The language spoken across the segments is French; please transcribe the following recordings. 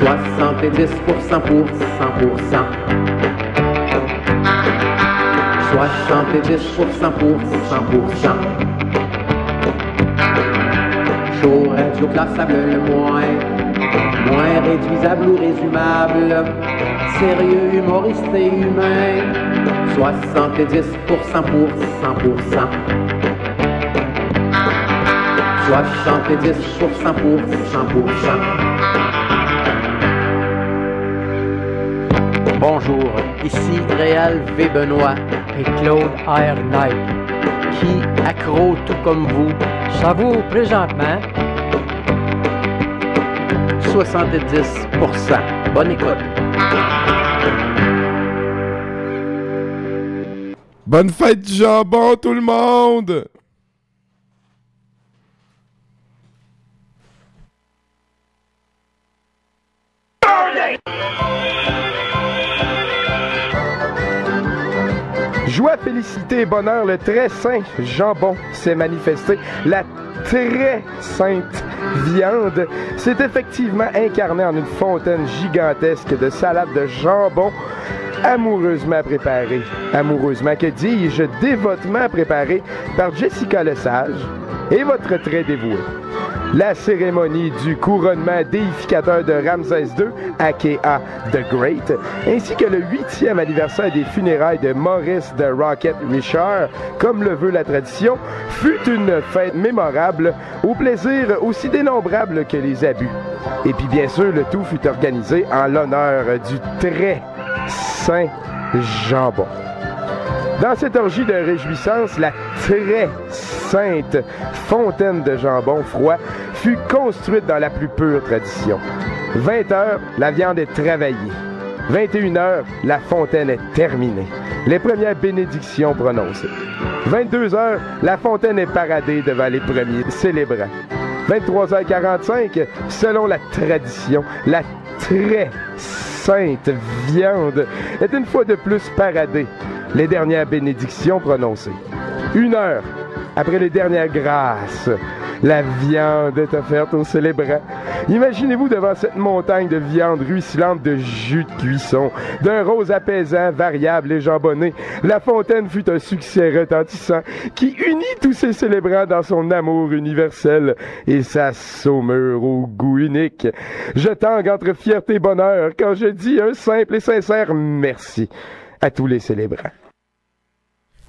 70% pour 100%. 70% pour 100%. Chaud, radio classable le moins réduisable ou résumable, sérieux, humoriste et humain. 70% pour 100%. 70% pour 100%. Bonjour, ici Réal V. Benoît et Claude R. Knight, qui, accro tout comme vous, savoure présentement 70%. Bonne écoute. Bonne fête du jambon, tout le monde! Joie, félicité et bonheur, le très saint jambon s'est manifesté. La très sainte viande s'est effectivement incarnée en une fontaine gigantesque de salade de jambon amoureusement préparée. Amoureusement, que dis-je, dévotement préparée par Jessica Lesage et votre très dévoué. La cérémonie du couronnement déificateur de Ramsès II, aka The Great, ainsi que le 8e anniversaire des funérailles de Maurice de Rocket Richard, comme le veut la tradition, fut une fête mémorable, au plaisir aussi dénombrable que les abus. Et puis bien sûr, le tout fut organisé en l'honneur du très saint jambon. Dans cette orgie de réjouissance, la très sainte fontaine de jambon froid fut construite dans la plus pure tradition. 20 heures, la viande est travaillée. 21 heures, la fontaine est terminée. Les premières bénédictions prononcées. 22 heures, la fontaine est paradée devant les premiers célébrants. 23h45, selon la tradition, la très sainte viande est une fois de plus paradée. Les dernières bénédictions prononcées. 1 heure après les dernières grâces, la viande est offerte aux célébrants. Imaginez-vous devant cette montagne de viande ruisselante de jus de cuisson, d'un rose apaisant, variable et jambonné. La fontaine fut un succès retentissant qui unit tous ces célébrants dans son amour universel et sa saumure au goût unique. Je tangue entre fierté et bonheur quand je dis un simple et sincère merci à tous les célébrants.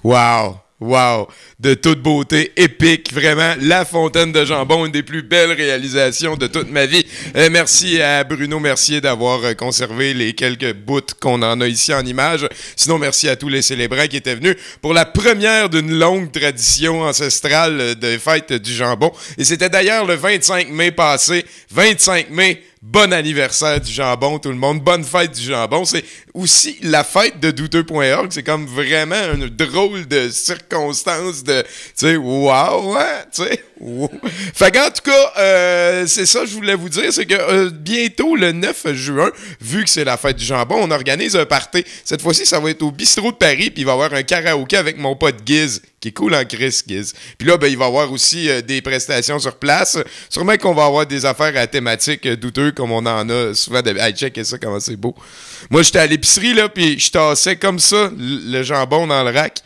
Wow! Wow! De toute beauté, épique, vraiment, la fontaine de jambon, une des plus belles réalisations de toute ma vie. Merci à Bruno Mercier d'avoir conservé les quelques bouts qu'on en a ici en images. Sinon, merci à tous les célébrants qui étaient venus pour la première d'une longue tradition ancestrale de fête du jambon. Et c'était d'ailleurs le 25 mai passé. 25 mai, bon anniversaire du jambon, tout le monde. Bonne fête du jambon. C'est aussi la fête de douteux.org. C'est comme vraiment une drôle de circonstance de, tu sais, wow, hein, tu sais. Wow. Fait qu'en tout cas, c'est ça que je voulais vous dire, c'est que bientôt, le 9 juin, vu que c'est la fête du jambon, on organise un party. Cette fois-ci, ça va être au Bistrot de Paris, puis il va y avoir un karaoké avec mon pote Giz, qui est cool en Chris, Giz. Puis là, ben, il va y avoir aussi des prestations sur place. Sûrement qu'on va avoir des affaires à thématique douteux, comme on en a souvent. Hey, checkez ça, comment c'est beau. Moi, j'étais à l'épicerie, là, puis je tassais comme ça le jambon dans le rack.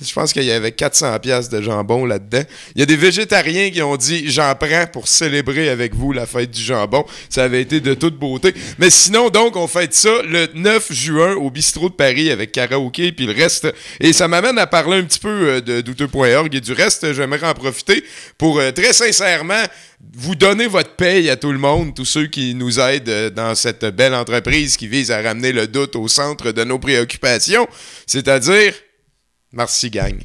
Je pense qu'il y avait 400$ de jambon là-dedans. Il y a des végétariens qui ont dit « J'en prends pour célébrer avec vous la fête du jambon ». Ça avait été de toute beauté. Mais sinon, donc, on fête ça le 9 juin au Bistrot de Paris avec karaoké puis le reste. Et ça m'amène à parler un petit peu de douteux.org et du reste, j'aimerais en profiter pour très sincèrement vous donner votre paye à tout le monde, tous ceux qui nous aident dans cette belle entreprise qui vise à ramener le doute au centre de nos préoccupations, c'est-à-dire... Merci, gang.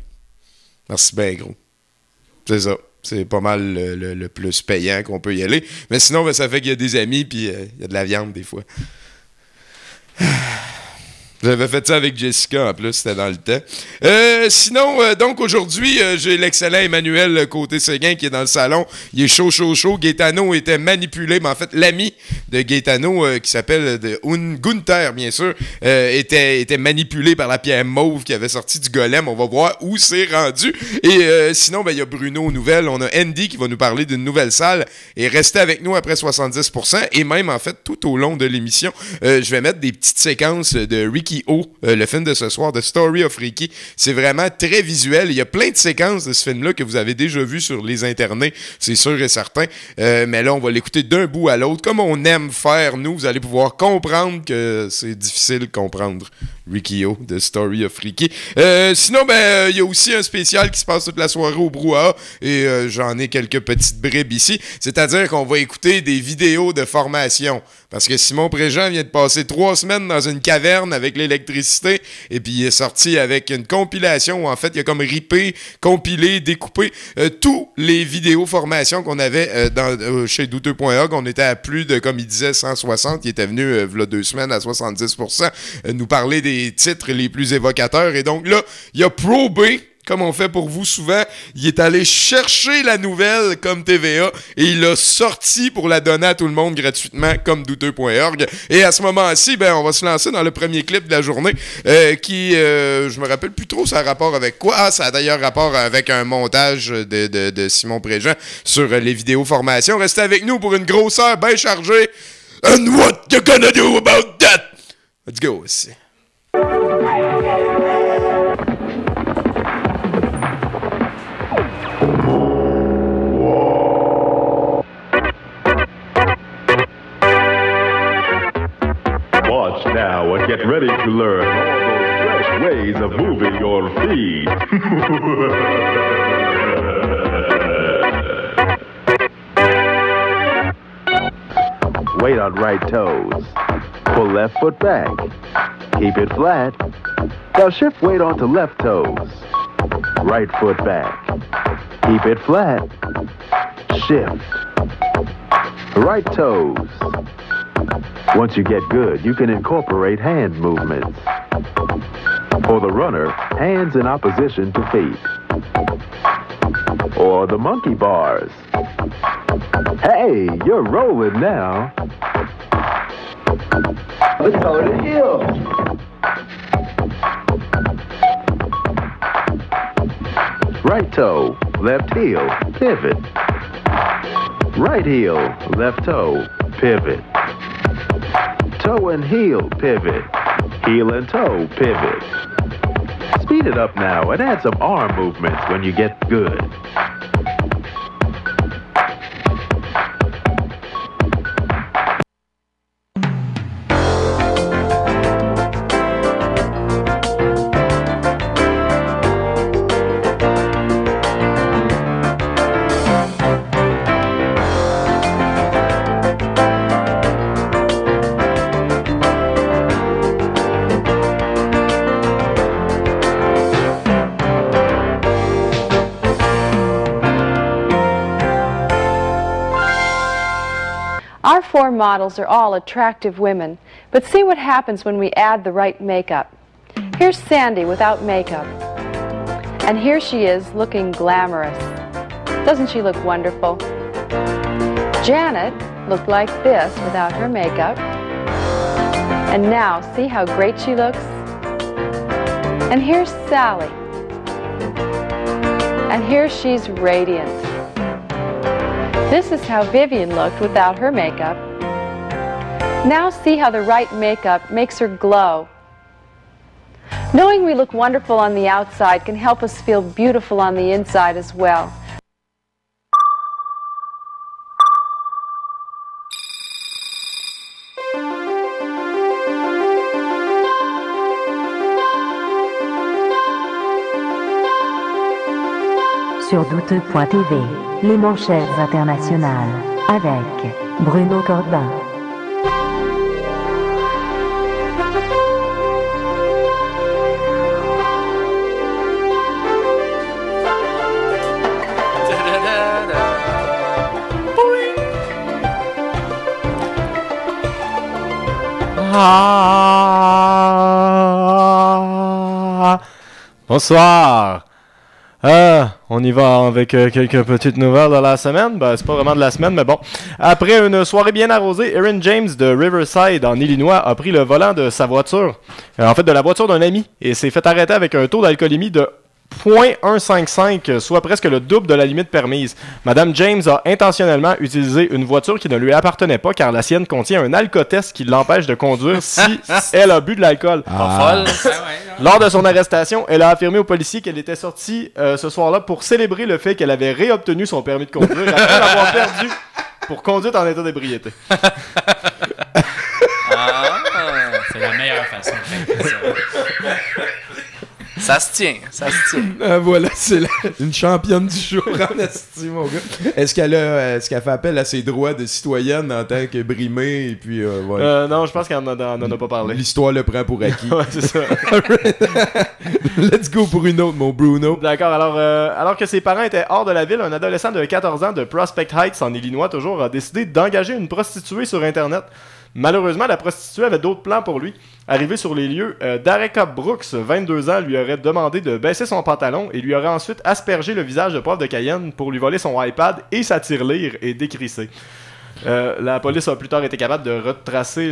Merci ben gros. C'est ça. C'est pas mal le plus payant qu'on peut y aller. Mais sinon, ben, ça fait qu'il y a des amis puis il y a de la viande des fois. J'avais fait ça avec Jessica, en plus, c'était dans le temps. Sinon, donc aujourd'hui, j'ai l'excellent Emmanuel Côté-Séguin qui est dans le salon. Il est chaud. Gaetano était manipulé, mais en fait, l'ami de Gaetano, qui s'appelle Gunther, bien sûr, était manipulé par la pierre mauve qui avait sorti du golem. On va voir où c'est rendu. Et sinon, il y a Bruno aux nouvelles. On a Andy qui va nous parler d'une nouvelle salle. Et restez avec nous après 70%. Et même, en fait, tout au long de l'émission, je vais mettre des petites séquences de Ricky O, le film de ce soir, The Story of Ricky. C'est vraiment très visuel. Il y a plein de séquences de ce film-là que vous avez déjà vu sur les internets, c'est sûr et certain. Mais là, on va l'écouter d'un bout à l'autre. Comme on aime faire, nous, vous allez pouvoir comprendre que c'est difficile de comprendre Ricky O, The Story of Ricky. Sinon, il y a aussi un spécial qui se passe toute la soirée au Brouhaha et j'en ai quelques petites bribes ici. C'est-à-dire qu'on va écouter des vidéos de formation. Parce que Simon Préjean vient de passer 3 semaines dans une caverne avec l'électricité et puis il est sorti avec une compilation où en fait il a comme ripé, compilé, découpé tous les vidéos formation qu'on avait chez douteux.org. On était à plus de, comme il disait, 160. Il était venu il y a 2 semaines à 70% nous parler des titres les plus évocateurs. Et donc là, il a probé, comme on fait pour vous souvent, il est allé chercher la nouvelle comme TVA et il l'a sorti pour la donner à tout le monde gratuitement comme douteux.org. Et à ce moment-ci, on va se lancer dans le premier clip de la journée qui, je me rappelle plus trop, ça a rapport avec quoi? Ah, ça a d'ailleurs rapport avec un montage de Simon Préjean sur les vidéos formation. Restez avec nous pour une grosse heure bien chargée. And what you gonna do about that? Let's go ici. Watch now and get ready to learn all those fresh ways of moving your feet. Wait on right toes. Pull left foot back. Keep it flat. Now shift weight onto left toes. Right foot back. Keep it flat. Shift. Right toes. Once you get good, you can incorporate hand movements. For the runner, hands in opposition to feet. Or the monkey bars. Hey, you're rolling now. Let's go to the hill. Right toe, left heel, pivot. Right heel, left toe, pivot. Toe and heel, pivot. Heel and toe, pivot. Speed it up now and add some arm movements when you get good. Our 4 models are all attractive women, but see what happens when we add the right makeup. Here's Sandy without makeup, and here she is looking glamorous. Doesn't she look wonderful? Janet looked like this without her makeup, and now see how great she looks? And here's Sally, and here she's radiant. This is how Vivian looked without her makeup. Now see how the right makeup makes her glow. Knowing we look wonderful on the outside can help us feel beautiful on the inside as well. Sur douteux.tv, les manchettes internationales, avec Bruno Corbin. Bonsoir. On y va avec quelques petites nouvelles de la semaine. Ben, c'est pas vraiment de la semaine, mais bon. Après une soirée bien arrosée, Aaron James de Riverside, en Illinois, a pris le volant de sa voiture. En fait, de la voiture d'un ami. Et s'est fait arrêter avec un taux d'alcoolémie de 0.155, soit presque le double de la limite permise. Madame James a intentionnellement utilisé une voiture qui ne lui appartenait pas car la sienne contient un alcotest qui l'empêche de conduire si elle a bu de l'alcool. Pas folle. Lors de son arrestation, elle a affirmé aux policiers qu'elle était sortie ce soir-là pour célébrer le fait qu'elle avait réobtenu son permis de conduire après l'avoir perdu pour conduite en état d'ébriété. C'est la meilleure façon de faire ça. Ça se tient. Voilà, c'est une championne du jour en esti, mon gars. Est-ce qu'elle fait appel à ses droits de citoyenne en tant que brimée et puis voilà. Non, je pense qu'elle n'en a pas parlé. L'histoire le prend pour acquis. Ouais, c'est ça. Let's go pour une autre, mon Bruno. D'accord, alors que ses parents étaient hors de la ville, un adolescent de 14 ans de Prospect Heights en Illinois toujours a décidé d'engager une prostituée sur Internet. Malheureusement, la prostituée avait d'autres plans pour lui. Arrivé sur les lieux, Dareka Brooks, 22 ans, lui aurait demandé de baisser son pantalon et lui aurait ensuite aspergé le visage de poivre de Cayenne pour lui voler son iPad et sa tirelire et décrisser. La police a plus tard été capable de retracer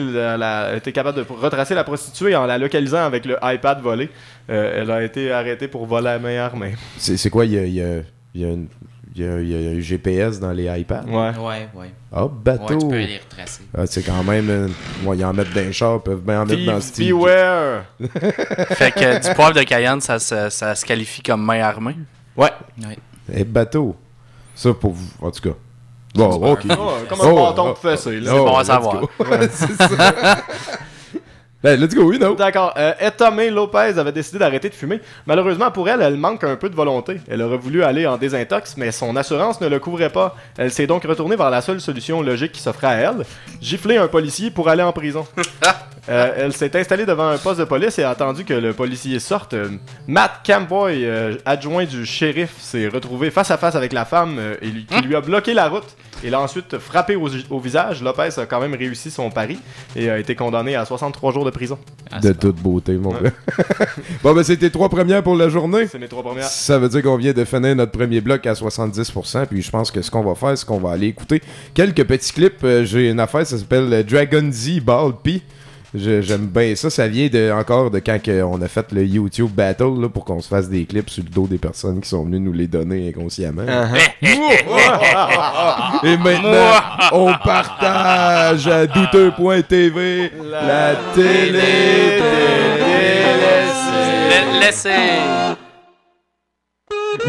la prostituée en la localisant avec le iPad volé. Elle a été arrêtée pour vol à main armée. C'est quoi, il y a un GPS dans les iPads? Ouais. Ah, bateau! Ouais, tu peux les retracer. C'est quand même... ils en mettent dans les chars, peuvent bien en mettre dans Steve. Beware! Fait que du poivre de Cayenne, ça se qualifie comme main armée. Ouais. Et bateau. Ça pour vous, en tout cas. Bon, ok. Comme un bâton de fessé. C'est bon à savoir. Ouais, c'est ça. Ben, let's go, oui, non. D'accord. Etta May Lopez avait décidé d'arrêter de fumer. Malheureusement pour elle, elle manque un peu de volonté. Elle aurait voulu aller en désintox, mais son assurance ne le couvrait pas. Elle s'est donc retournée vers la seule solution logique qui s'offrait à elle, gifler un policier pour aller en prison. Elle s'est installée devant un poste de police et a attendu que le policier sorte. Matt Camboy, adjoint du shérif, s'est retrouvé face à face avec la femme qui lui a bloqué la route. Il a ensuite frappé au visage. Lopez a quand même réussi son pari et a été condamné à 63 jours de prison. De toute beauté, mon gars. Bon, ben, c'est tes 3 premières pour la journée. C'est mes 3 premières. Ça veut dire qu'on vient de finir notre premier bloc à 70%. Puis je pense que ce qu'on va faire, c'est qu'on va aller écouter quelques petits clips. J'ai une affaire, ça s'appelle Dragon Z Ball P. J'aime bien ça. Ça vient encore de quand on a fait le YouTube Battle là, pour qu'on se fasse des clips sur le dos des personnes qui sont venues nous les donner inconsciemment. Et maintenant, on partage à douteux.tv la télé Laissez.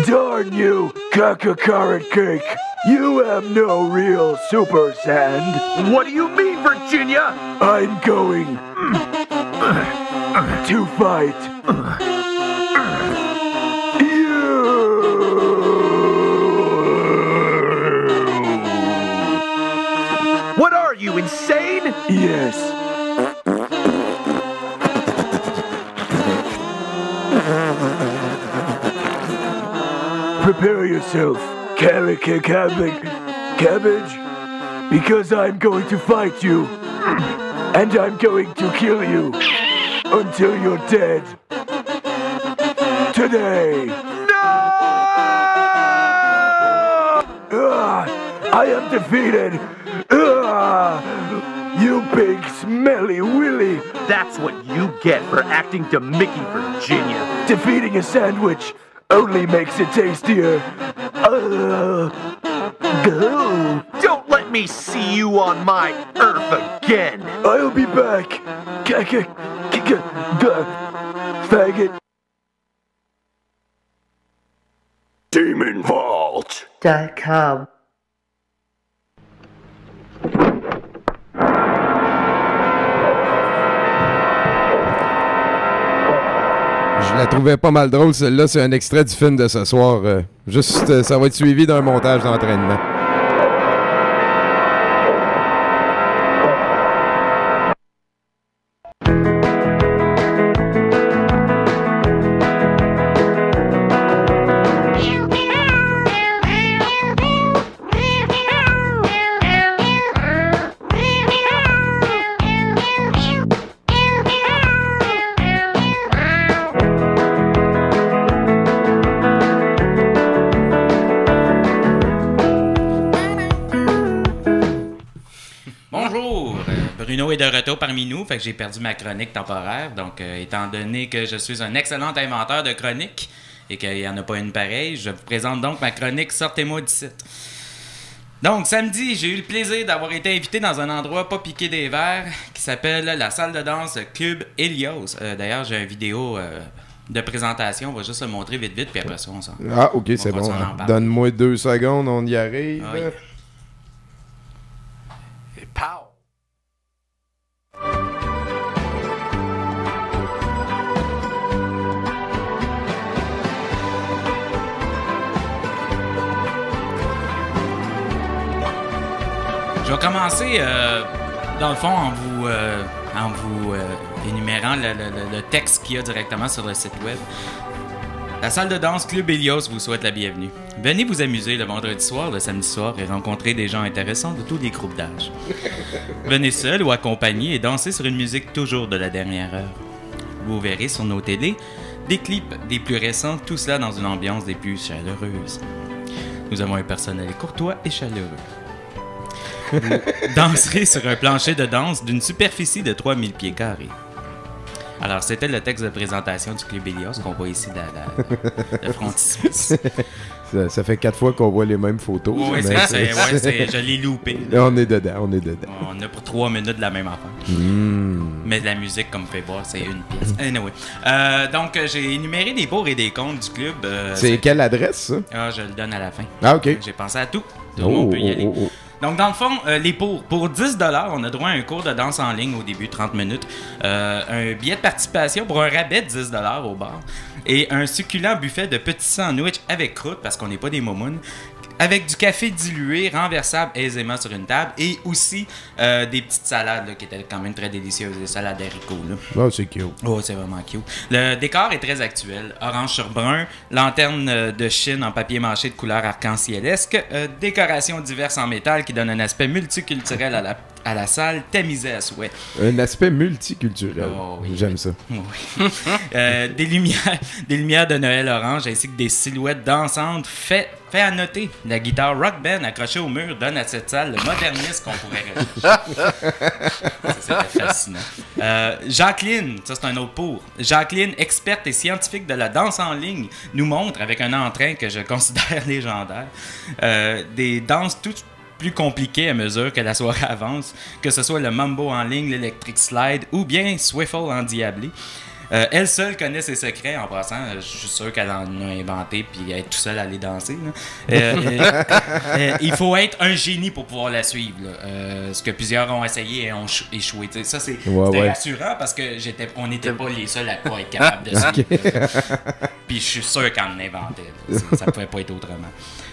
Darn you, caca carrot cake! You have no real super sand. What do you mean, Virginia? I'm going to fight you. What are you, insane? Yes. Prepare yourself, cabbage, because I'm going to fight you, and I'm going to kill you until you're dead. Today. No! I am defeated. You big smelly willy. That's what you get for acting to Mickey, Virginia. Defeating a sandwich only makes it tastier. Don't let me see you on my earth again. I'll be back. Faggot. DemonVault.com. Je la trouvais pas mal drôle, celle-là. C'est un extrait du film de ce soir. Ça va être suivi d'un montage d'entraînement. de retour parmi nous, fait que j'ai perdu ma chronique temporaire. Donc, étant donné que je suis un excellent inventeur de chroniques et qu'il n'y en a pas une pareille, je vous présente donc ma chronique Sortez-moi d'ici. Donc, samedi, j'ai eu le plaisir d'avoir été invité dans un endroit pas piqué des verres qui s'appelle la salle de danse Club Helios. D'ailleurs, j'ai une vidéo de présentation. On va juste le montrer vite, puis après ça, on s'en... Ah, OK, c'est bon. Donne-moi 2 secondes, on y arrive. Ah, oui. Et pow! Je vais commencer, dans le fond, en vous énumérant le texte qu'il y a directement sur le site web. La salle de danse Club Helios vous souhaite la bienvenue. Venez vous amuser le vendredi soir, le samedi soir et rencontrer des gens intéressants de tous les groupes d'âge. Venez seul ou accompagné et dansez sur une musique toujours de la dernière heure. Vous verrez sur nos télés des clips des plus récents, tout cela dans une ambiance des plus chaleureuses. Nous avons un personnel courtois et chaleureux. Vous danserez sur un plancher de danse d'une superficie de 3000 pieds carrés. Alors, c'était le texte de présentation du Club Helios qu'on voit ici de frontispice. Ça fait 4 fois qu'on voit les mêmes photos. Oui, je l'ai loupé. On est dedans. On a pour 3 minutes de la même affaire. Mais la musique, comme vous pouvez voir, c'est une pièce. Anyway. Donc, j'ai énuméré des pour et des contre du club. C'est quelle adresse, ça? Ah, je le donne à la fin. Ah, OK. J'ai pensé à tout. Tout le monde peut y aller. Donc, dans le fond, les pour 10 $, on a droit à un cours de danse en ligne au début, 30 minutes. Un billet de participation pour un rabais de 10 $ au bar. Et un succulent buffet de petits sandwichs avec croûte, parce qu'on n'est pas des momounes. Avec du café dilué, renversable aisément sur une table. Et aussi des petites salades là, qui étaient quand même très délicieuses. Des salades d'haricots. Oh, c'est cute. Oh, c'est vraiment cute. Le décor est très actuel. Orange sur brun, lanterne de Chine en papier mâché de couleur arc-en-cielesque, décorations diverses en métal qui donnent un aspect multiculturel à la salle, tamisée à souhait. Un aspect multiculturel. Oh, oui. J'aime ça. Oui. Des lumières de Noël orange ainsi que des silhouettes dansantes fait à noter. La guitare Rock Band accrochée au mur donne à cette salle le modernisme qu'on pourrait rechercher. C'était fascinant. Jacqueline, ça c'est un autre pour. Jacqueline, experte et scientifique de la danse en ligne, nous montre avec un entrain que je considère légendaire des danses toutes plus compliqué à mesure que la soirée avance, que ce soit le mambo en ligne, l'électric slide ou bien Swiffle endiablé. Elle seule connaît ses secrets en passant. Je suis sûr qu'elle en a inventé puis être tout seul à aller danser. Il faut être un génie pour pouvoir la suivre. Ce que plusieurs ont essayé et ont échoué. T'sais, ça, c'était rassurant parce que on n'était pas les seuls à pas être capable de suivre. Puis je suis sûr qu'elle en inventait. Ça pouvait pas être autrement.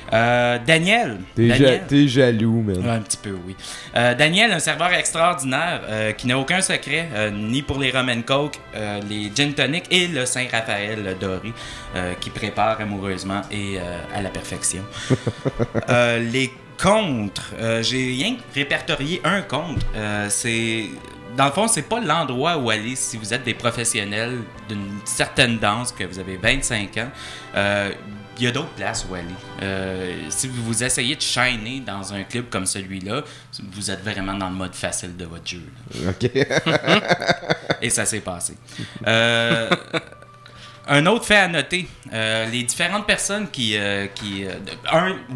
Daniel. T'es jaloux, man. Un petit peu, oui. Daniel, un serveur extraordinaire qui n'a aucun secret, ni pour les rum and coke, les gin tonic et le Saint-Raphaël doré, qui prépare amoureusement et à la perfection. Les contres, j'ai rien répertorié un contre. Dans le fond, c'est pas l'endroit où aller si vous êtes des professionnels d'une certaine danse, que vous avez 25 ans. Il y a d'autres places où aller. Si vous essayez de shiner dans un club comme celui-là, vous êtes vraiment dans le mode facile de votre jeu. OK. Et ça s'est passé. Un autre fait à noter, les différentes personnes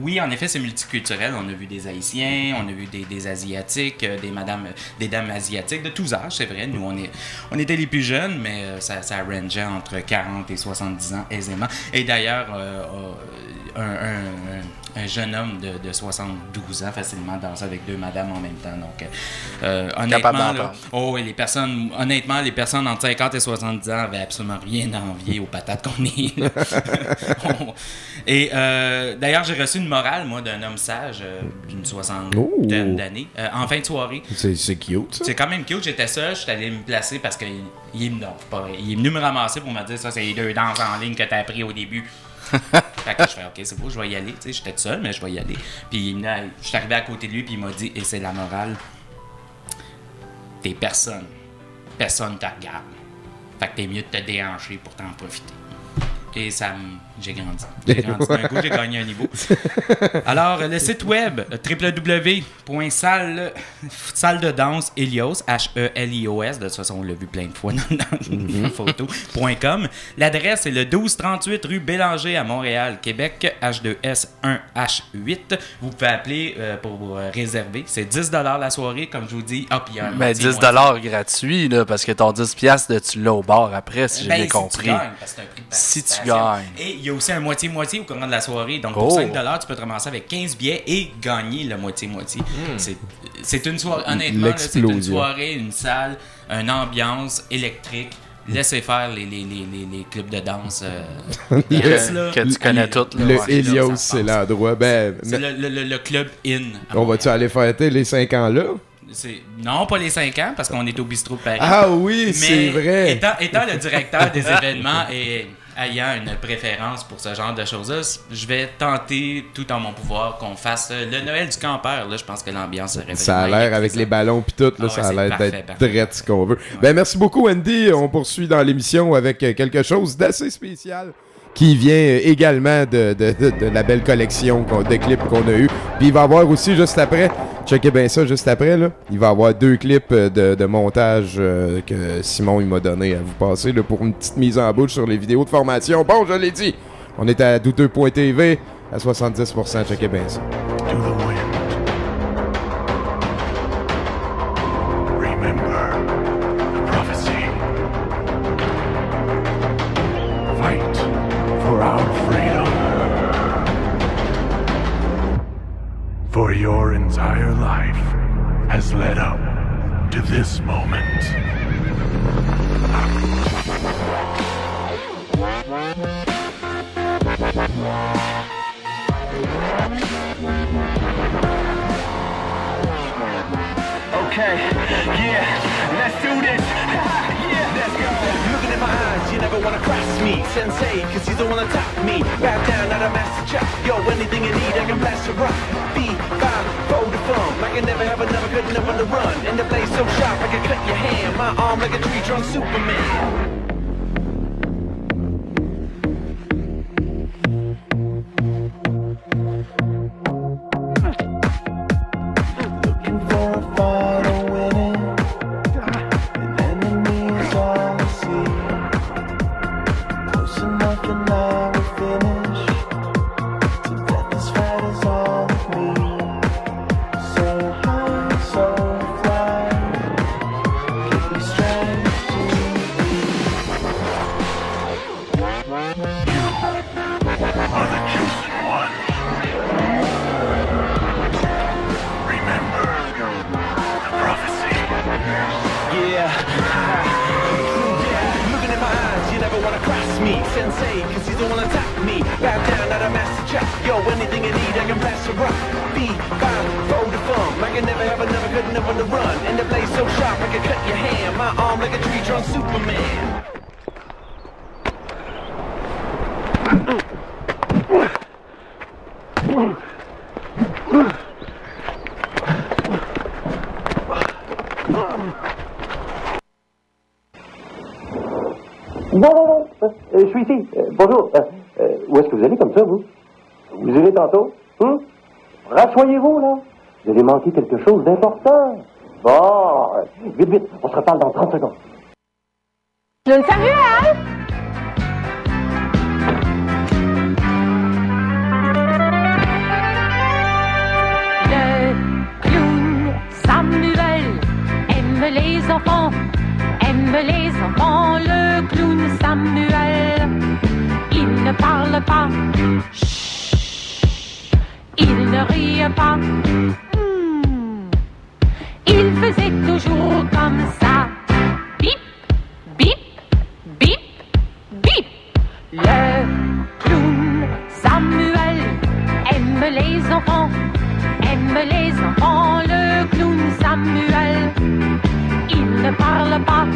oui, en effet, c'est multiculturel. On a vu des Haïtiens, on a vu des Asiatiques, des dames asiatiques de tous âges, c'est vrai. Nous, on était les plus jeunes, mais ça rangeait entre 40 et 70 ans aisément. Et d'ailleurs, un jeune homme de 72 ans facilement dansait avec 2 madames en même temps. Donc, honnêtement, les personnes entre 50 et 70 ans avaient absolument rien à envier aux patates qu'on est. Et d'ailleurs, j'ai reçu une morale, moi, d'un homme sage d'une 60aine d'années en fin de soirée. C'est cute, ça. C'est quand même cute. J'étais seul, je suis allé me placer parce qu'il est venu me ramasser pour me dire ça, c'est les 2 danses en ligne que tu as appris au début. Fait que je fais OK, c'est beau, je vais y aller. Tu sais, j'étais tout seul, mais je vais y aller. Puis je suis arrivé à côté de lui, puis il m'a dit, et c'est la morale, t'es personne. Personne te regarde. Fait que t'es mieux de te déhancher pour t'en profiter. Et j'ai grandi. J'ai grandi d'un coup, j'ai gagné un niveau. Alors, le site web, www.salle de danse Helios, H-E-L-I-O-S, de toute façon, on l'a vu plein de fois dans la photo.com. L'adresse est le 1238 rue Bélanger à Montréal, Québec, H2S1H8. Vous pouvez appeler pour réserver. C'est 10 $ la soirée, comme je vous dis. Ah, puis il y a un mais 10 $ gratuit, là, parce que ton 10 $, tu l'as au bar après, si j'ai bien compris. Tu gagnes, parce que c'est un prix de si tu gagnes. Et il y a aussi un moitié-moitié au courant de la soirée. Donc, pour 5 $, tu peux te ramasser avec 15 billets et gagner le moitié-moitié. C'est une soirée, honnêtement, là, c'est une soirée, une salle, une ambiance électrique. Laissez faire les clips de danse. Que tu connais toutes. Le Helios, c'est l'endroit. C'est le club In. On va-tu aller fêter les 5 ans là? Non, pas les 5 ans, parce qu'on est au bistrot de Paris. Ah oui, c'est vrai. Étant le directeur des événements et ayant une préférence pour ce genre de choses-là, je vais tenter tout en mon pouvoir qu'on fasse le Noël du campeur. Là, je pense que l'ambiance serait ça a l'air avec les ballons puis tout, là, ça a l'air d'être très ce qu'on veut. Ouais. Merci beaucoup, Andy. On poursuit dans l'émission avec quelque chose d'assez spécial qui vient également de la belle collection de clips qu'on a eu. Puis il va y avoir aussi juste après, checkez bien ça juste après, là, il va y avoir 2 clips de montage que Simon il m'a donné à vous passer là, pour une petite mise en bouche sur les vidéos de formation. Bon, je l'ai dit, on est à douteux.tv à 70%, checkez bien ça. For your entire life has led up to this moment. Okay, yeah, let's do this. Yeah, let's go. Looking in my eyes, you never wanna cross me. Sensei, cause you don't wanna top me. Bow down, not a master chop. Yo, anything you need, I can blast a rock. B5, fold the thumb. I can never have another good enough on the run. And the blade so sharp, I can cut your hand. My arm like a tree trunk Superman. Non, je suis ici. Bonjour. Où est-ce que vous allez comme ça, vous? Vous irez tantôt? Rassoyez-vous, là. Vous allez manquer quelque chose d'important. Bon, vite, vite, on se reparle dans 30 secondes. Clown Samuel! Le clown Samuel aime les enfants. Aime les enfants, le clown Samuel. Il ne parle pas, chut, il ne rit pas. Il faisait toujours comme ça. Bip, bip, bip, bip. Le clown Samuel aime les enfants. Aime les enfants, le clown Samuel. Il ne parle pas,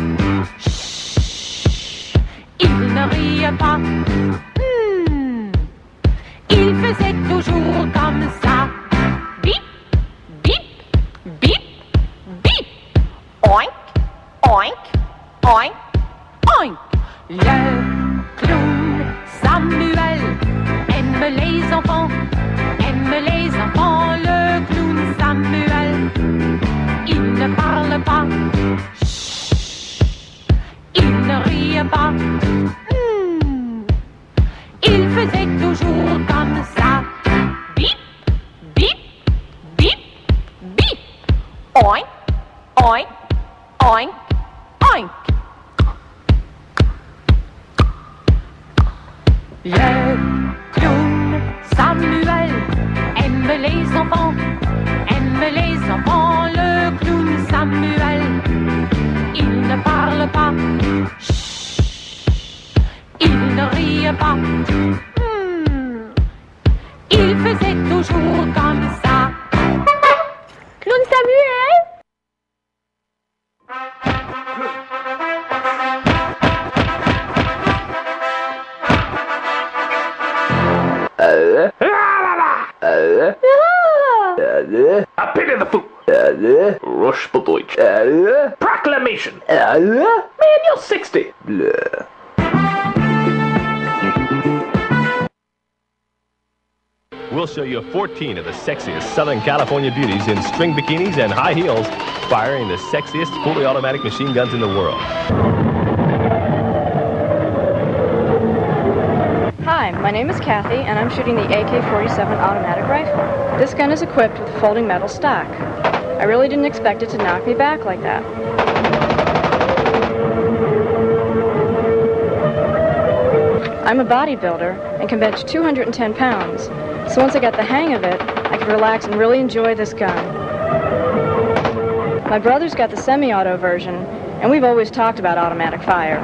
chut, il ne rit pas. Il faisait toujours comme ça. Bip, bip, bip, bip. Oink, oink, oink, oink. Le clown Samuel aime les enfants, le clown Samuel. Il ne parle pas, il ne rit pas. Il faisait toujours comme ça. Bip, bip, bip, bip. Oink, oink, oink, oink. Le clown Samuel aime les enfants, le clown Samuel. Il ne parle pas, il ne rit pas. Il faisait toujours comme ça. Clown Samuel? A pig in the foot. Rush for Deutsch. Proclamation. Man, you're 60. We'll show you 14 of the sexiest Southern California beauties in string bikinis and high heels, firing the sexiest fully automatic machine guns in the world. Hi, my name is Kathy, and I'm shooting the AK-47 automatic rifle. This gun is equipped with a folding metal stock. I really didn't expect it to knock me back like that. I'm a bodybuilder and can bench 210 pounds, so once I got the hang of it, I could relax and really enjoy this gun. My brother's got the semi-auto version, and we've always talked about automatic fire.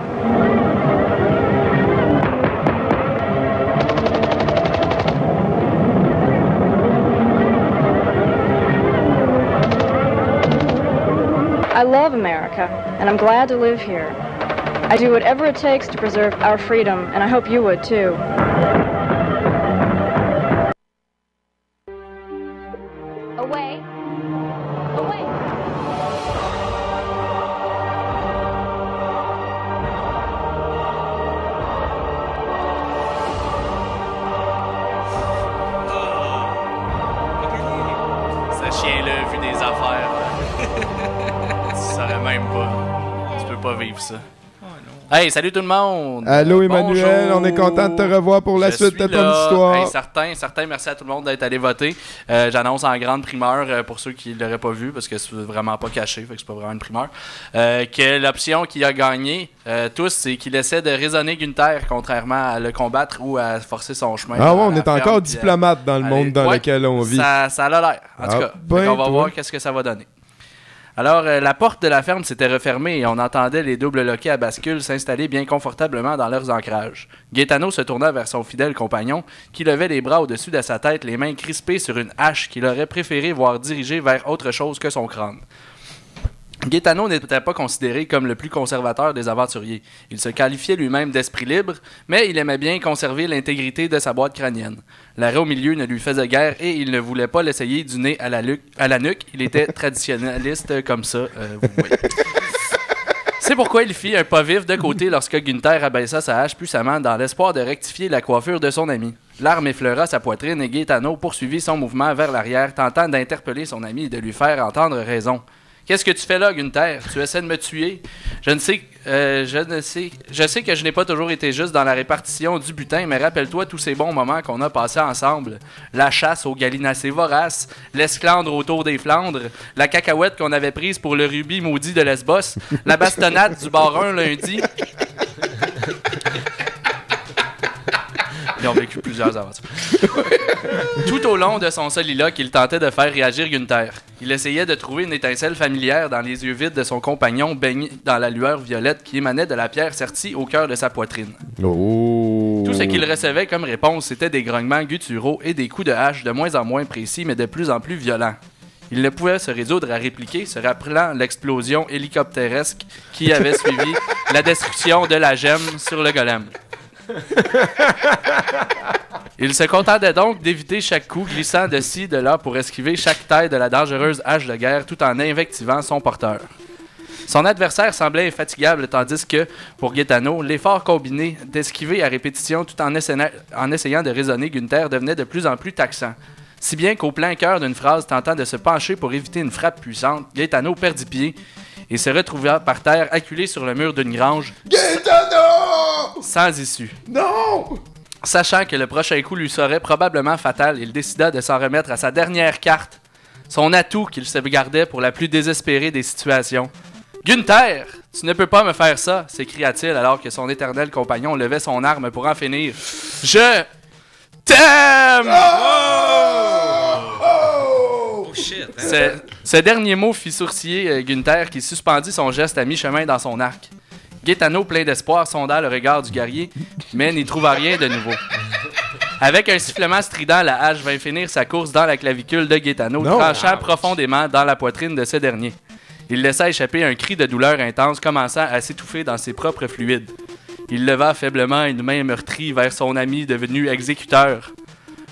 I love America, and I'm glad to live here. I do whatever it takes to preserve our freedom, and I hope you would too. Away. Away. Ce chien-là a vu des affaires. Tu saurais même pas. Tu peux pas vivre ça. Hey, salut tout le monde! Allô Emmanuel, Bonjour. on est content de te revoir pour la suite de ton histoire. Hey, certain, merci à tout le monde d'être allé voter. J'annonce en grande primeur, pour ceux qui ne l'auraient pas vu, parce que c'est vraiment pas caché, fait que c'est pas vraiment une primeur, que l'option qui a gagné, tous, c'est qu'il essaie de raisonner Gunther, contrairement à le combattre ou à forcer son chemin. Ah ouais, on est encore diplomate dans le monde dans lequel on vit. Ça a l'air, en tout cas. On va voir qu'est-ce que ça va donner. Alors, la porte de la ferme s'était refermée et on entendait les doubles loquets à bascule s'installer bien confortablement dans leurs ancrages. Gaetano se tourna vers son fidèle compagnon, qui levait les bras au-dessus de sa tête, les mains crispées sur une hache qu'il aurait préféré voir dirigée vers autre chose que son crâne. Gaetano n'était pas considéré comme le plus conservateur des aventuriers. Il se qualifiait lui-même d'esprit libre, mais il aimait bien conserver l'intégrité de sa boîte crânienne. L'arrêt au milieu ne lui faisait guère et il ne voulait pas l'essayer du nez à la nuque. Il était traditionnaliste comme ça, vous voyez. C'est pourquoi il fit un pas vif de côté lorsque Gunther abaissa sa hache puissamment dans l'espoir de rectifier la coiffure de son ami. L'arme effleura sa poitrine et Gaetano poursuivit son mouvement vers l'arrière, tentant d'interpeller son ami et de lui faire entendre raison. « Qu'est-ce que tu fais là, Gunther? Tu essaies de me tuer? Je sais que je n'ai pas toujours été juste dans la répartition du butin, mais rappelle-toi tous ces bons moments qu'on a passés ensemble. La chasse aux gallinacés voraces, l'esclandre autour des Flandres, la cacahuète qu'on avait prise pour le rubis maudit de Lesbos, la bastonnade du bar 1 lundi. » Ils ont vécu plusieurs aventures. Tout au long de son soliloque, il tentait de faire réagir Gunther. Il essayait de trouver une étincelle familière dans les yeux vides de son compagnon baigné dans la lueur violette qui émanait de la pierre sertie au cœur de sa poitrine. Oh. Tout ce qu'il recevait comme réponse, c'était des grognements gutturaux et des coups de hache de moins en moins précis, mais de plus en plus violents. Il ne pouvait se résoudre à répliquer, se rappelant l'explosion hélicoptéresque qui avait suivi la destruction de la gemme sur le golem. Il se contentait donc d'éviter chaque coup, glissant de ci, de là pour esquiver chaque taille de la dangereuse hache de guerre tout en invectivant son porteur. Son adversaire semblait infatigable, tandis que, pour Gaetano, l'effort combiné d'esquiver à répétition tout en essayant de raisonner Gunther devenait de plus en plus taxant. Si bien qu'au plein cœur d'une phrase tentant de se pencher pour éviter une frappe puissante, Gaetano perdit pied et se retrouva par terre acculé sur le mur d'une grange. Gaetano! Sans issue. Non! Sachant que le prochain coup lui serait probablement fatal, il décida de s'en remettre à sa dernière carte, son atout qu'il se gardait pour la plus désespérée des situations. « Gunther, tu ne peux pas me faire ça !» s'écria-t-il alors que son éternel compagnon levait son arme pour en finir. « Je t'aime! » Oh shit! Hein? Ce dernier mot fit sourciller Gunther qui suspendit son geste à mi-chemin dans son arc. Gaetano, plein d'espoir, sonda le regard du guerrier, mais n'y trouva rien de nouveau. Avec un sifflement strident, la hache vint finir sa course dans la clavicule de Gaetano, tranchant profondément dans la poitrine de ce dernier. Il laissa échapper un cri de douleur intense, commençant à s'étouffer dans ses propres fluides. Il leva faiblement une main meurtrie vers son ami devenu exécuteur.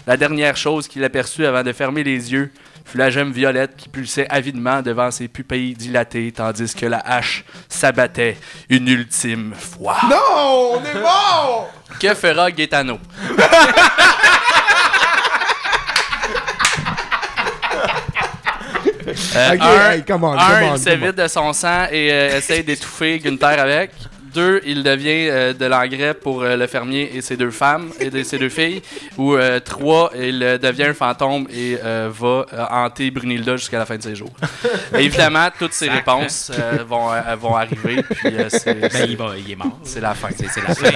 La dernière chose qu'il aperçut avant de fermer les yeux fut la gemme violette qui pulsait avidement devant ses pupilles dilatées, tandis que la hache s'abattait une ultime fois. Non, on est mort! Que fera Gaetano? Il s'évite de son sang et essaye d'étouffer Gunther avec. 2, il devient de l'engrais pour le fermier et ses 2 femmes et ses 2 filles. Ou 3, il devient un fantôme et va hanter Brunhilde jusqu'à la fin de ses jours. Et évidemment, toutes ces réponses vont arriver. Puis, il est mort. C'est la fin. C'est la fin.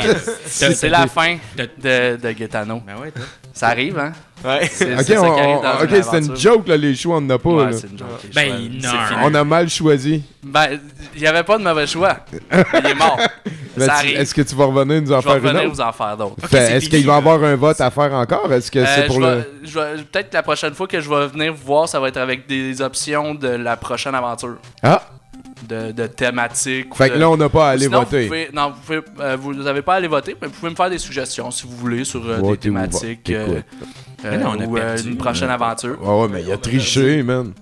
C'est la fin de Gaetano. Ben ouais, ça arrive, hein? Ouais. C'est une joke, là, les choix, on n'en a pas. Ouais, là. c'est une joke. On a mal choisi. Ben, il n'y avait pas de mauvais choix. Il est mort. Ça arrive. Est-ce que tu vas revenir nous en faire une autre? Je vais revenir vous en faire d'autres. Est-ce qu'il va y avoir un vote à faire encore? Est-ce que c'est pour peut-être que la prochaine fois que je vais venir vous voir, ça va être avec des options de la prochaine aventure. Ah! De thématiques. Fait que là, on n'a pas à aller voter. Vous n'avez pas à aller voter, mais vous pouvez me faire des suggestions si vous voulez sur des thématiques ou une prochaine aventure. Ouais, mais il a triché, man.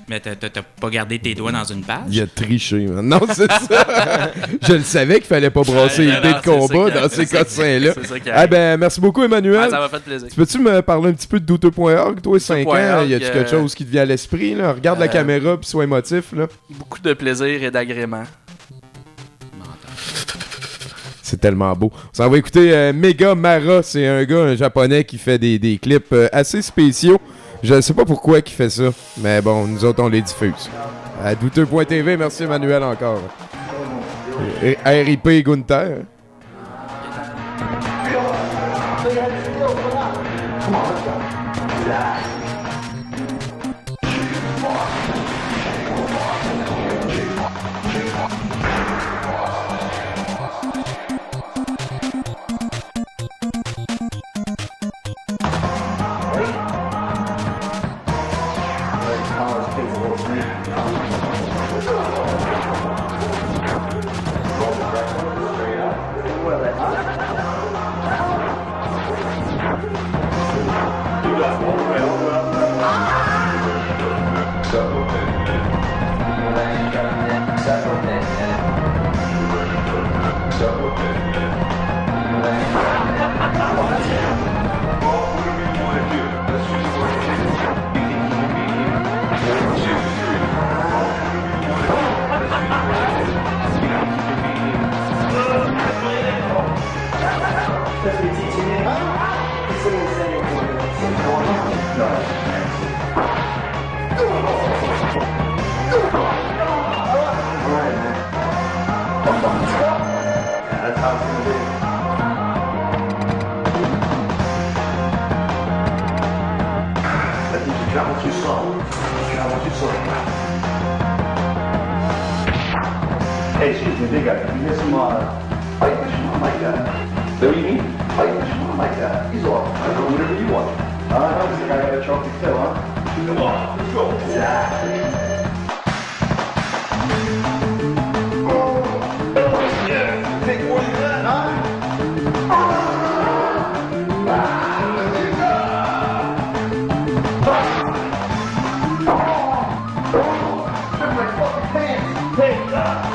Mais t'as pas gardé tes doigts dans une page? Il a triché, man. Non, c'est ça. Je le savais qu'il fallait pas brasser les dés de combat dans ces cossins-là. Ah ben, merci beaucoup, Emmanuel. Ouais, ça m'a fait plaisir. Peux-tu me parler un petit peu de douteux.org, toi, 5 ans? Y a-tu quelque chose qui te vient à l'esprit, là? Regarde la caméra puis sois émotif, là. Beaucoup de plaisir et d'agrément. C'est tellement beau. On s'en va écouter Mega Mara. C'est un japonais qui fait des clips assez spéciaux. Je ne sais pas pourquoi il fait ça, mais bon, nous autres, on les diffuse. À douteux.tv, merci Emmanuel encore. RIP Gunther. Hey, excuse me, big guy. Can you get some white fish on like that? Is that what you mean? White fish on like that. He's off. I don't know, whatever you want. I was the guy got a trophy too, huh? Come on, let's go. Yeah. Take more than that, huh? Take that!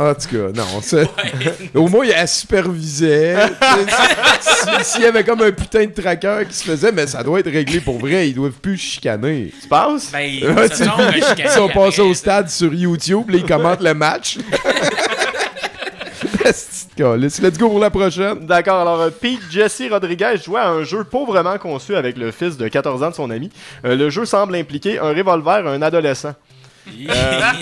En tout cas, non. Au moins, il la supervisait. S'il y avait comme un putain de tracker qui se faisait, mais ça doit être réglé pour vrai. Ils doivent plus chicaner. Tu penses? Ben, ils sont passés au stade sur YouTube, là, ils commentent le match. Let's go pour la prochaine. D'accord, alors Pete Jesse Rodriguez jouait à un jeu pauvrement conçu avec le fils de 14 ans de son ami. Le jeu semble impliquer un revolver et un adolescent.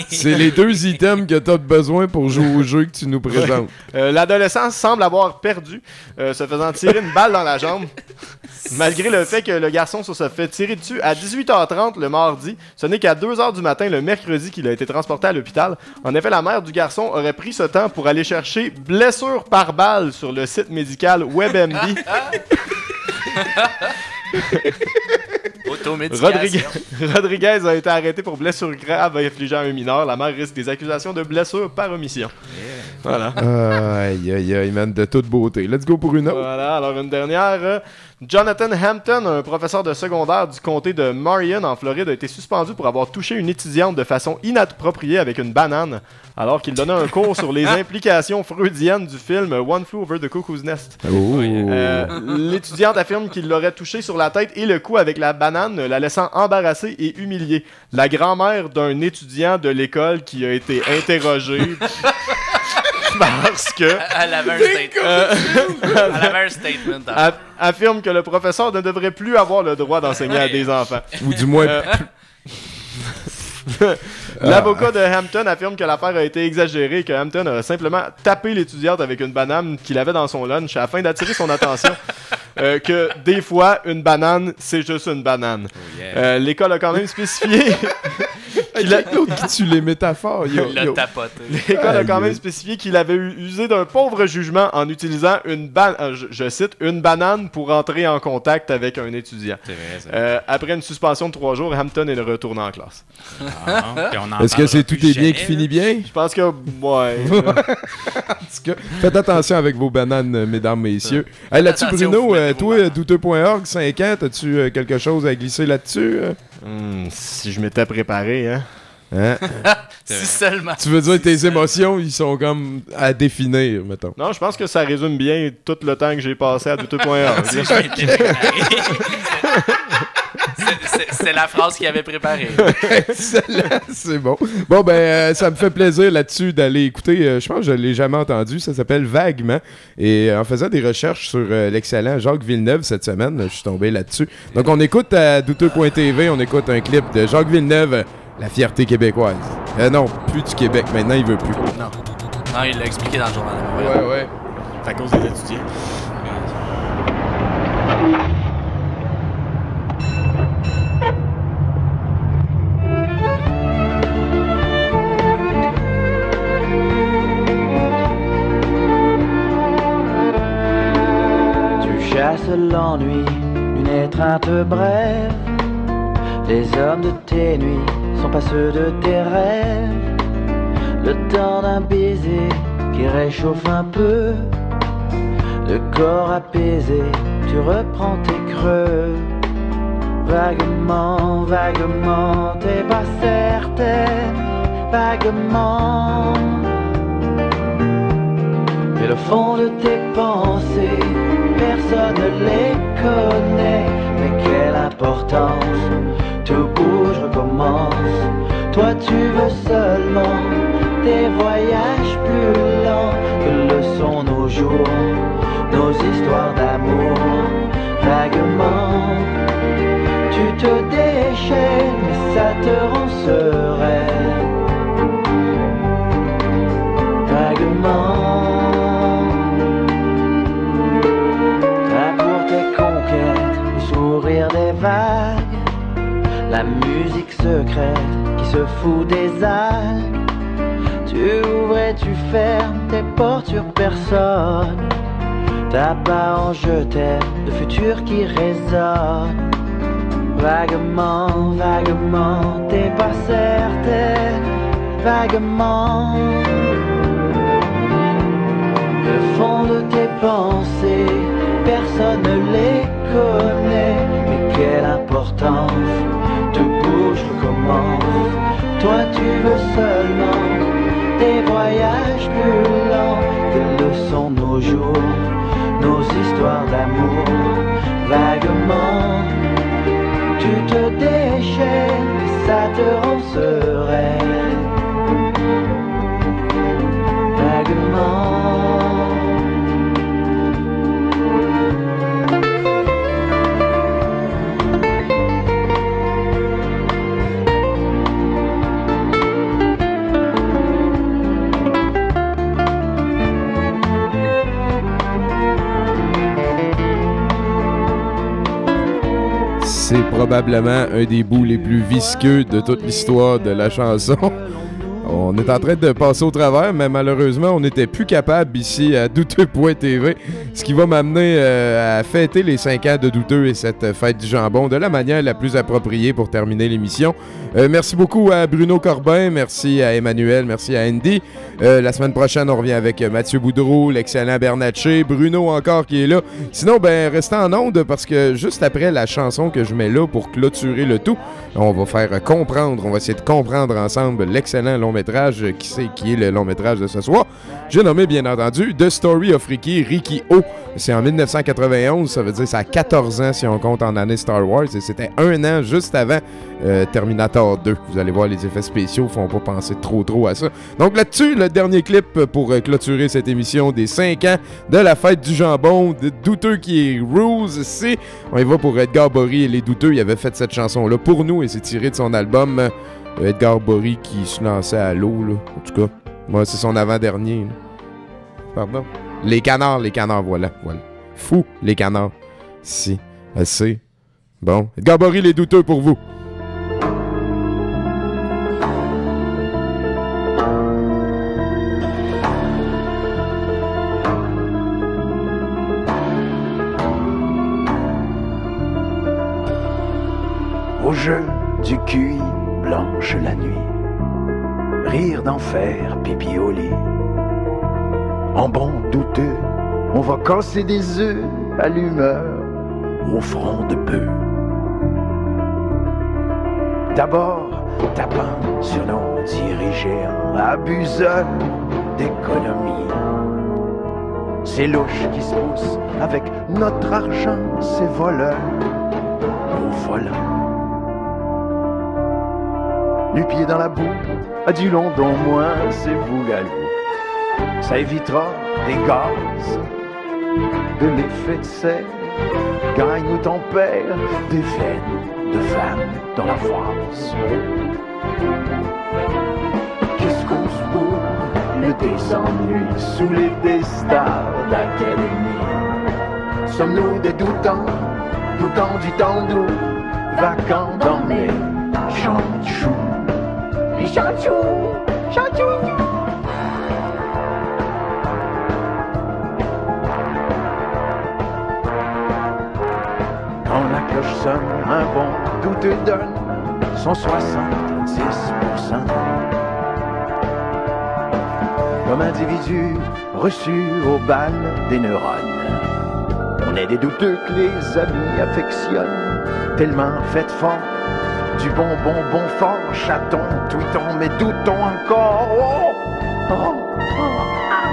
C'est les deux items que tu as besoin pour jouer au jeu que tu nous présentes. L'adolescent semble avoir perdu, se faisant tirer une balle dans la jambe. Malgré le fait que le garçon se fait tirer dessus à 18h30 le mardi, ce n'est qu'à 2h du matin le mercredi qu'il a été transporté à l'hôpital. En effet, la mère du garçon aurait pris ce temps pour aller chercher blessure par balle sur le site médical WebMD. Rodriguez a été arrêté pour blessure grave infligée à un mineur. La mère risque des accusations de blessure par omission. Voilà. Aïe, man, de toute beauté. Let's go pour une autre. Voilà, alors une dernière. Jonathan Hampton, un professeur de secondaire du comté de Marion en Floride, a été suspendu pour avoir touché une étudiante de façon inappropriée avec une banane, alors qu'il donnait un cours sur les implications freudiennes du film One Flew Over the Cuckoo's Nest. L'étudiante affirme qu'il l'aurait touché sur la tête et le cou avec la banane, la laissant embarrassée et humiliée. La grand-mère d'un étudiant de l'école qui a été interrogé... Parce que... Elle avait un statement. Affirme que le professeur ne devrait plus avoir le droit d'enseigner à des enfants. Ou du moins... L'avocat de Hampton affirme que l'affaire a été exagérée et que Hampton a simplement tapé l'étudiante avec une banane qu'il avait dans son lunch afin d'attirer son attention. Que des fois, une banane, c'est juste une banane. L'école a quand même spécifié... L'autre qui tue les métaphores. Il l'a tapoté. L'école a quand même spécifié qu'il avait usé d'un pauvre jugement en utilisant je cite, une banane pour entrer en contact avec un étudiant. C'est vrai. Après une suspension de 3 jours, Hampton est retourné en classe. Est-ce que c'est tout est bien qui finit bien? Je pense que, ouais. En tout cas, faites attention avec vos bananes, mesdames, messieurs. Hey, là-dessus, Bruno, toi, douteux.org, 5 ans, as-tu quelque chose à glisser là-dessus? Si je m'étais préparé, hein? Si seulement. Tu veux dire tes émotions, ils sont comme à définir, mettons. Non, je pense que ça résume bien tout le temps que j'ai passé à douteux.org. Si je m'étais préparé. C'est la phrase qu'il avait préparée. Excellent, c'est bon. Bon, ben, ça me fait plaisir là-dessus d'aller écouter. Je pense que je ne l'ai jamais entendu. Ça s'appelle Vaguement. Et en faisant des recherches sur l'excellent Jacques Villeneuve cette semaine, je suis tombé là-dessus. Donc, on écoute à douteux.tv, on écoute un clip de Jacques Villeneuve, La fierté québécoise. Non, plus du Québec. Maintenant, il veut plus. Non, il l'a expliqué dans le journal. Ouais. C'est à cause des étudiants. Chasse l'ennui d'une étreinte brève. Les hommes de tes nuits sont pas ceux de tes rêves. Le temps d'un baiser qui réchauffe un peu. Le corps apaisé, tu reprends tes creux. Vaguement, vaguement, t'es pas certaine. Vaguement. Et le fond de tes pensées, personne ne les connaît. Mais quelle importance, tout bouge, recommence. Toi tu veux seulement des voyages plus lents que le sont nos jours, nos histoires d'amour. Vaguement, tu te déchaînes, mais ça te rend sereine. Vaguement. Des vagues, la musique secrète qui se fout des algues. Tu ouvres et tu fermes tes portes sur personne. T'as pas en je t'aime de futur qui résonne. Vaguement, vaguement, t'es pas certaine. Vaguement. Le fond de tes pensées, personne ne les connaît. Quelle importance, tout bouge, recommence. Toi tu veux seulement des voyages nos jours, nos histoires d'amour. Vaguement, tu te déchaînes, ça te rend sereine. Vaguement. C'est probablement un des bouts les plus visqueux de toute l'histoire de la chanson. On est en train de passer au travers, mais malheureusement, on n'était plus capable ici à Douteux.tv, ce qui va m'amener à fêter les 5 ans de Douteux et cette fête du jambon de la manière la plus appropriée pour terminer l'émission. Merci beaucoup à Bruno Corbin, merci à Emmanuel, merci à Andy. La semaine prochaine, on revient avec Mathieu Boudreau, l'excellent Bernatchez, Bruno encore qui est là. Sinon, ben restez en onde parce que juste après la chanson que je mets là pour clôturer le tout, on va faire comprendre, on va essayer de comprendre ensemble l'excellent long métrage qui est le long métrage de ce soir. J'ai nommé bien entendu The Story of Ricky, Ricky O. C'est en 1991, ça veut dire ça a 14 ans si on compte en année Star Wars et c'était un an juste avant Terminator 2. Vous allez voir, les effets spéciaux font pas penser trop à ça. Donc là-dessus, le dernier clip pour clôturer cette émission des 5 ans de la fête du jambon, de Douteux qui est Ruse, c'est on y va pour Edgar Bory et les Douteux. Il avait fait cette chanson-là pour nous et c'est tiré de son album Edgar Bory qui se lançait à l'eau, là. En tout cas, moi, c'est son avant-dernier. Là. Pardon? Les canards, voilà. Fou, les canards. Si, assez. Bon, Edgar Bory, les Douteux pour vous. Au jeu du QI, blanche la nuit, rire d'enfer, pipi au lit. En bon douteux, on va casser des œufs à l'humeur, au front de bœuf. D'abord, tapant sur nos dirigeants, abuseurs d'économie. Ces louches qui se poussent avec notre argent, ces voleurs, nos volants. Du pied dans la boue, à du London moins, c'est vous galou. Ça évitera des gaz, de l'effet de serre, gagne ou ton père, des veines de femmes dans la face. Qu'est-ce qu'on se bourre, le désennuis sous les des stars d'académie. Sommes-nous des doutants, doutants du temps doux, vacants dans les champs de choux. Les chanchous, chanchous. Quand la cloche sonne, un bon douteux donne son 70%. Comme individu reçu au bal des neurones, on est des douteux que les amis affectionnent, tellement faites fort. Du bonbon, bon fort, chaton, tweeton, mais doutons encore. Oh, oh, oh, ah.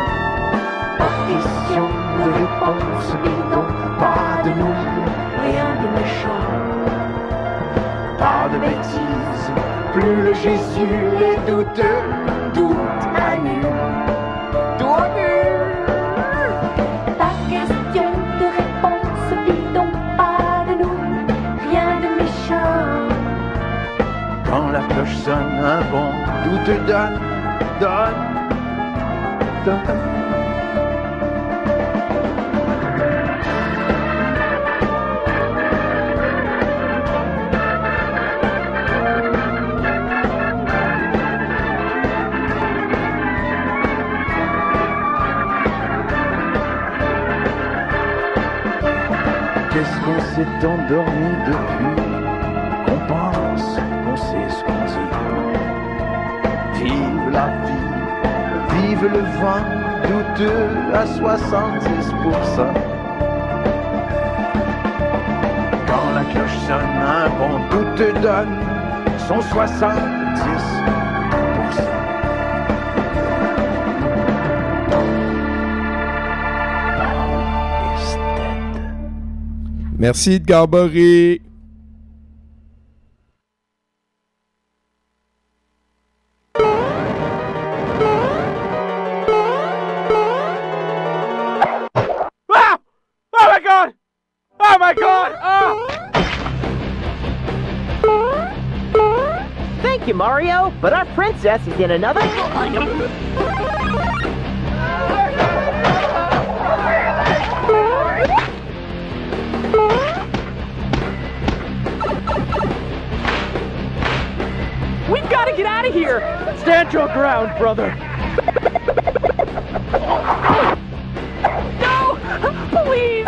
Pas question de réponse, bidon, pas de nous, rien de méchant. Pas de bêtises, plus le Jésus les douteux, doute à nu, tout à nu. Pas question de réponse, bidon, pas de nous, rien de méchant. Quand la cloche sonne, un bon douteux donne. Qu'est-ce qu'on s'est endormi depuis qu'on pense qu'on sait ce qu'on dit. Vive la vie, vive le vent douteux à 70%. Quand la cloche sonne, un bon douteux donne son 70%. Merci, Edgar Boré. Ah! Oh my god! Oh my god! Oh! Thank you, Mario, but our princess is in another... We've got to get out of here! Stand your ground, brother! No! Please!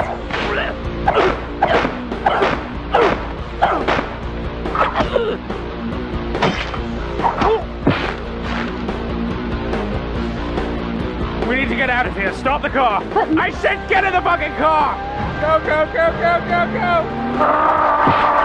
We need to get out of here. Stop the car. I said get in the fucking car! Go, go, go, go, go, go!